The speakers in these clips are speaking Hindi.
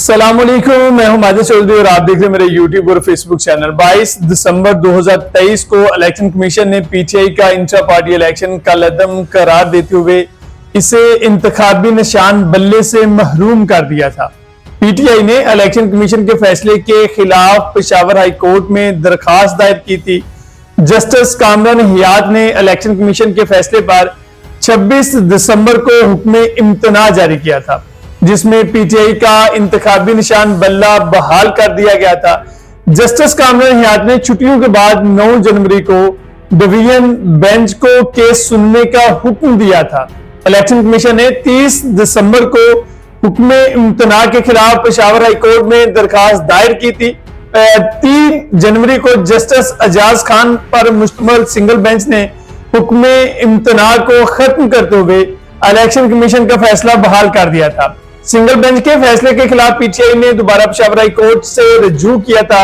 अस्सलामुअलैकुम, मैं हूं माजिद चौधरी और आप देख रहे हैं मेरे यूट्यूब और फेसबुक चैनल। 22 दिसंबर 2023 को इलेक्शन कमीशन ने पीटीआई का इंट्रा पार्टी इलेक्शन कलअदम करार देते हुए इसे इंतखाबी निशान बल्ले से महरूम कर दिया था। पीटीआई ने इलेक्शन कमीशन के फैसले के खिलाफ पेशावर हाई कोर्ट में दरखास्त दायर की थी। जस्टिस कामरान हयात ने इलेक्शन कमीशन के फैसले पर 26 दिसंबर को हुक्म इम्तना जारी किया था, जिसमें पीटीआई का इंतखाबी निशान बल्ला बहाल कर दिया गया था। जस्टिस कामरान हयात ने छुट्टियों के बाद 9 जनवरी को डिवीजन बेंच को केस सुनने का हुक्म दिया था। इलेक्शन कमीशन ने 30 दिसंबर को हुक्म इम्तना के खिलाफ पेशावर हाई कोर्ट में दरखास्त दायर की थी। 3 जनवरी को जस्टिस एजाज खान पर मुश्तमिल सिंगल बेंच ने हुक्म इम्तना को खत्म करते हुए इलेक्शन कमीशन का फैसला बहाल कर दिया था। सिंगल बेंच के फैसले के खिलाफ पीटीआई ने दोबारा पेशावर हाई कोर्ट से रजू किया था।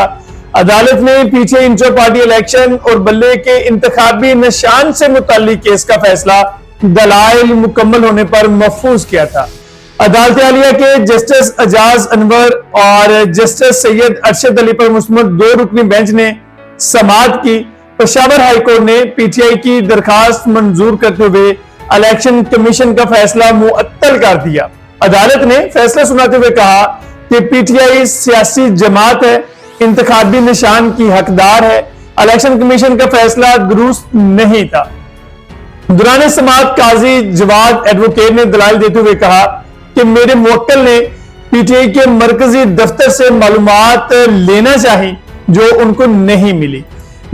अदालत ने पीटीआई इंटर पार्टी इलेक्शन और बल्ले के इंतखाबी निशान से मुताल्लिक केस का फैसला दलाइल मुकम्मल होने पर महफूज किया था। अदालत आलिया के जस्टिस एजाज अनवर और जस्टिस सैयद अरशद अली पर मुश्तमिल 2 रुकनी बेंच ने समाअत की। पेशावर हाई कोर्ट ने पीटीआई की दरखास्त मंजूर करते हुए इलेक्शन कमीशन का फैसला मुअत्तल कर दिया। अदालत ने फैसला सुनाते हुए कहा कि पीटीआई सियासी जमात है, इंतखाबी निशान की हकदार है। इलेक्शन कमीशन का फैसला दुरुस्त नहीं था। दौरान समाअत काजी जवाद एडवोकेट ने दलाल देते हुए कहा कि मेरे मुवक्किल ने पीटीआई के मरकजी दफ्तर से मालूमात लेना चाहिए जो उनको नहीं मिली।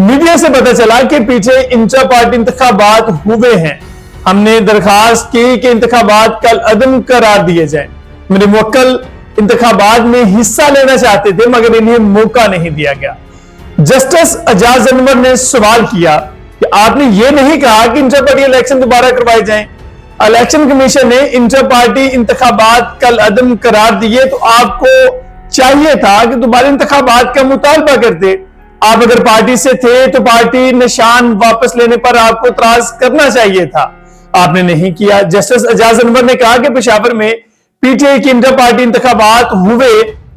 मीडिया से पता चला कि पीटीआई इंट्रा पार्टी इंतखाबात हुए हैं। हमने दरखास्त की कि इंतखाबात कल अदम करार दिए जाए। मेरे मुवक्किल इंतखाबात में हिस्सा लेना चाहते थे मगर इन्हें मौका नहीं दिया गया। जस्टिस एजाज अनवर ने सवाल किया कि आपने ये नहीं कहा कि इंटर पार्टी इलेक्शन दोबारा करवाए जाएं। इलेक्शन कमीशन ने इंटर पार्टी इंतखाबात कल अदम करार दिए तो आपको चाहिए था कि दोबारा इंतखाबात का मुतालबा करते। आप अगर पार्टी से थे तो पार्टी निशान वापस लेने पर आपको इतराज करना चाहिए था, आपने नहीं किया। जस्टिस एजाज अनवर ने कहा कि पेशावर में पीटीआई की इंटर पार्टी इंतखाबात हुए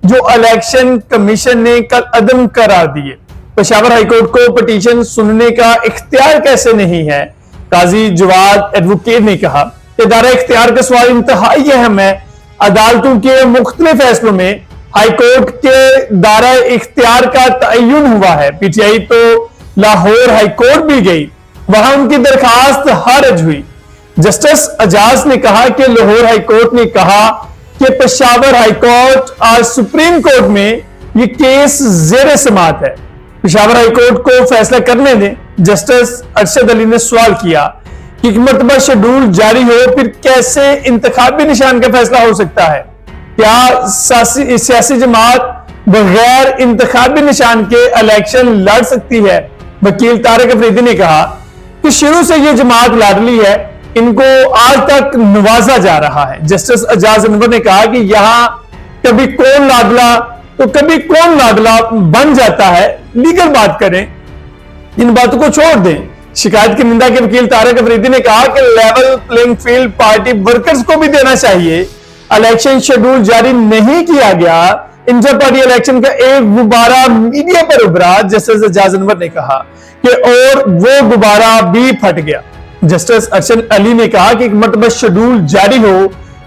जो इलेक्शन कमीशन ने कल अदम करार दिए। पेशावर हाईकोर्ट को पिटीशन सुनने का इख्तियार कैसे नहीं है? काजी जवाद एडवोकेट ने कहा कि दायरा इख्तियार का सवाल इंतहाई अहम है। अदालतों के मुख्तलिफ फैसलों में हाईकोर्ट के दायरा इख्तियार का तयन हुआ है। पीटीआई तो लाहौर हाईकोर्ट भी गई, वहां उनकी दरखास्त खारिज हुई। जस्टिस एजाज ने कहा कि लाहौर हाईकोर्ट ने कहा कि पेशावर हाईकोर्ट और सुप्रीम कोर्ट में यह केस जेर समाअत है, पेशावर हाईकोर्ट को फैसला करने दें। जस्टिस अरशद अली ने सवाल किया कि मर्तबा शेड्यूल जारी हो फिर कैसे इंतखाबी निशान का फैसला हो सकता है? क्या सियासी जमात बगैर इंतखाबी निशान के इलेक्शन लड़ सकती है? वकील तारिक अफरीदी ने कहा कि शुरू से यह जमात लाडली है, इनको आज तक नवाजा जा रहा है। जस्टिस एजाज अनवर ने कहा कि यहां कभी कौन लाडला तो कभी कौन लाडला बन जाता है। लीगल बात करें, इन बातों को छोड़ दें। शिकायत की निंदा के वकील तारिक अफरीदी ने कहा कि level playing field party workers को भी देना चाहिए। इलेक्शन शेड्यूल जारी नहीं किया गया, इंटर पार्टी इलेक्शन का एक गुब्बारा मीडिया पर उभरा। जस्टिस एजाज अनवर ने कहा कि और वो गुब्बारा भी फट गया। जस्टिस अरशद अली ने कहा कि मर्तबा शेड्यूल जारी हो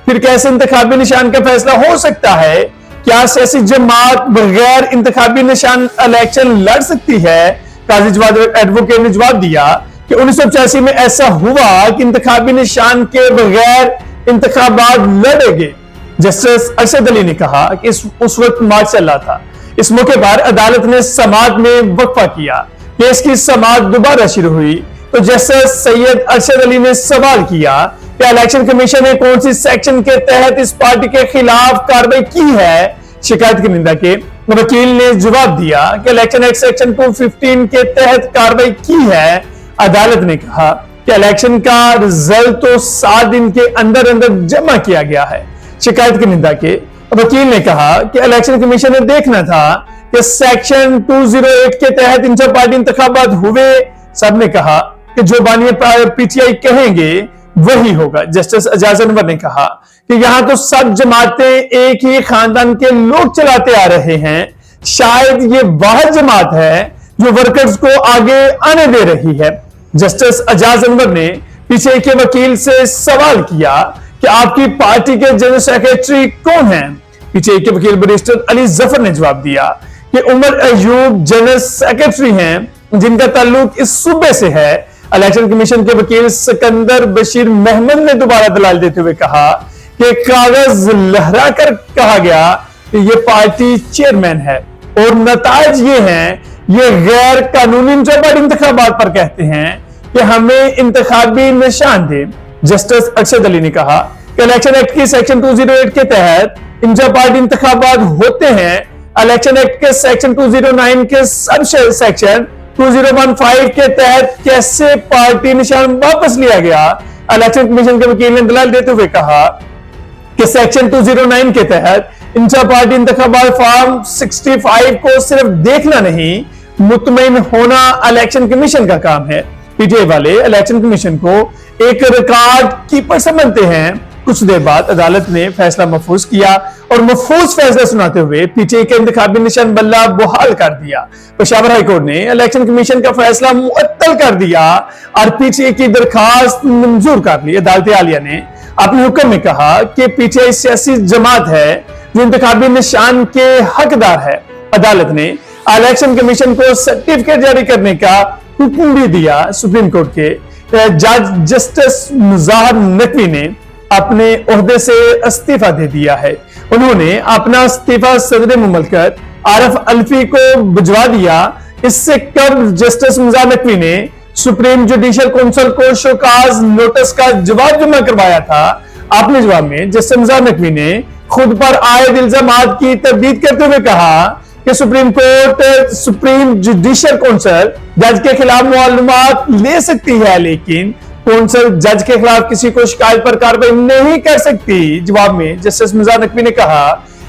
फिर कैसे इंतखाबी निशान का फैसला हो सकता है? क्या सियासी जमात बगैर इंतखाबी निशान इलेक्शन लड़ सकती है? काजी जवाद एडवोकेट ने जवाब दिया कि 1985 में ऐसा हुआ कि इंतखाबी निशान के बगैर इंतखाबात लड़ेंगे। जस्टिस अरशद अली ने कहा कि उस वक्त मार्च चल रहा था। इस मौके पर अदालत ने समाअत में वक्फा किया। केस की समाअत दोबारा शुरू हुई तो जस्टिस सैयद अरशद अली ने सवाल किया कि इलेक्शन कमीशन ने कौन सी सेक्शन के तहत इस पार्टी के खिलाफ कार्रवाई की है? शिकायत की निंदा के वकील ने जवाब दिया कि इलेक्शन एक्ट सेक्शन 215 के तहत कार्रवाई की है। अदालत ने कहा कि इलेक्शन का रिजल्ट तो 7 दिन के अंदर अंदर जमा किया गया है। शिकायत की निंदा के वकील ने कहा कि इलेक्शन कमीशन ने देखना था कि सेक्शन 208 के तहत इंटर पार्टी इंतखाबात हुए। सबने कहा कि जो बानिया पीटीआई कहेंगे वही होगा। जस्टिस एजाज अनवर ने कहा कि यहां तो सब जमातें एक ही खानदान के लोग चलाते आ रहे हैं, शायद ये वह जमात है जो वर्कर्स को आगे आने दे रही है। जस्टिस एजाज अनवर ने पीछे के वकील से सवाल किया कि आपकी पार्टी के जनरल सेक्रेटरी कौन हैं? पीछे के वकील बैरिस्टर अली जफर ने जवाब दिया कि उमर अयूब जनरल सेक्रेटरी हैं, जिनका ताल्लुक इस सूबे से है। इलेक्शन कमीशन के वकील सिकंदर बशीर महमद ने दोबारा दलाल देते हुए कहा कि कागज लहराकर कहा गया कि यह पार्टी चेयरमैन है और नताज ये हैं, ये गैर कानूनी इंतखाबात पर कहते हैं कि हमें इंतखाबी निशान दे। जस्टिस अरशद अली ने कहा कि इलेक्शन एक्ट की सेक्शन 208 के तहत इंटर पार्टी इंतखाबात होते हैं। इलेक्शन एक्ट के सेक्शन 209 के सब सेक्शन 2015 के तहत कैसे पार्टी निशान वापस लिया गया? इलेक्शन कमीशन के वकील ने दलाल देते हुए कहा कि सेक्शन 209 के तहत इंटर पार्टी इंतखाबात फॉर्म 65 को सिर्फ देखना नहीं, मुतमईन होना इलेक्शन कमीशन का काम है। पीटीआई वाले इलेक्शन कमीशन को एक रिकॉर्ड कीपर समझते हैं। कुछ देर बाद अदालत ने फैसला महफूज किया और महफूज फैसला सुनाते हुए पीटीआई के इंतखाबी निशान बल्ला बहाल कर दिया। पेशावर हाईकोर्ट ने इलेक्शन कमीशन का फैसला मुअत्तल कर दिया और पीटीआई की दरखास्त मंजूर कर ली। अदालत आलिया ने अपने हुक्म में कहा कि पीटीआई सियासी जमात है जो इंतखाबी निशान के हकदार है। अदालत ने इलेक्शन कमीशन को सर्टिफिकेट जारी करने का हुक्म भी दिया। सुप्रीम कोर्ट के जज जस्टिस मुजाहर नकवी ने अपने ओहदे से इस्तीफा दे दिया है। उन्होंने अपना इस्तीफा सदर मुमलकत आरिफ अलवी को भिजवा दिया। इससे कबल जस्टिस मुजाहर नकवी ने सुप्रीम जुडिशियल काउंसिल को शोकाज नोटिस का जवाब जमा करवाया था। अपने जवाब में जस्टिस मुजाहर नकवी ने खुद पर आयद इल्जामात की तरदीद करते हुए कहा कि supreme court supreme judicial council जज के खिलाफ मालूमात ले सकती है, लेकिन काउंसिल जज के खिलाफ किसी को शिकायत पर कार्रवाई नहीं कर सकती। जवाब में जस्टिस मुजाहर नकवी ने कहा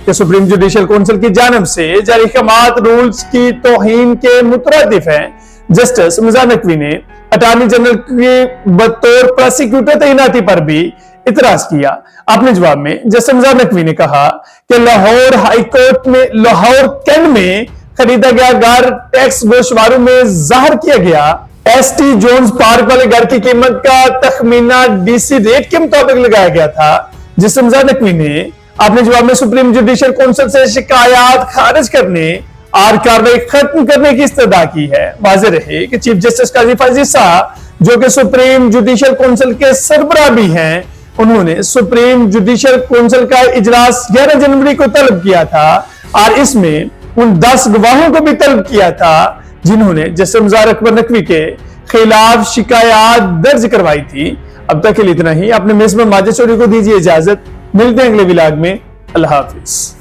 कि सुप्रीम जुडिशियल काउंसिल की जानिब से जारी अहकामात रूल्स की तौहीन के मुतरादिफ है। जस्टिस मुजाहर नकवी ने अटॉर्नी जनरल की बतौर प्रोसिक्यूटर तैनाती पर भी इतराज किया। अपने जवाब में जस्टिस मुजाहर नकवी ने कहा कि लाहौर हाईकोर्ट में लाहौर कैंट में खरीदा गया घर टैक्स गोशवारों में जाहिर किया गया एसटी जोन्स पार्क वाले घर की कीमत का तखमीना डीसी रेट के मुताबिक लगाया गया था। जस्टिस मुजाहर नकवी ने अपने जवाब में सुप्रीम जुडिशियल काउंसिल से शिकायत खारिज करने और कार्रवाई खत्म करने की इस्तदा की है। वाज़ेह रहे कि चीफ जस्टिस काजी फाजिल साहब, जो कि सुप्रीम जुडिशियल काउंसिल के सरबराह भी हैं, उन्होंने सुप्रीम जुडिशियल काउंसिल का इजलास 11 जनवरी को तलब किया था और इसमें उन 10 गवाहों को भी तलब किया था जिन्होंने जस्टिस मुजाहर अकबर नकवी के खिलाफ शिकायत दर्ज करवाई थी। अब तक के लिए इतना ही। अपने मेजबान माजिद चौधरी को दीजिए इजाजत। मिलते हैं अगले व्लॉग में। अल्लाह हाफिज।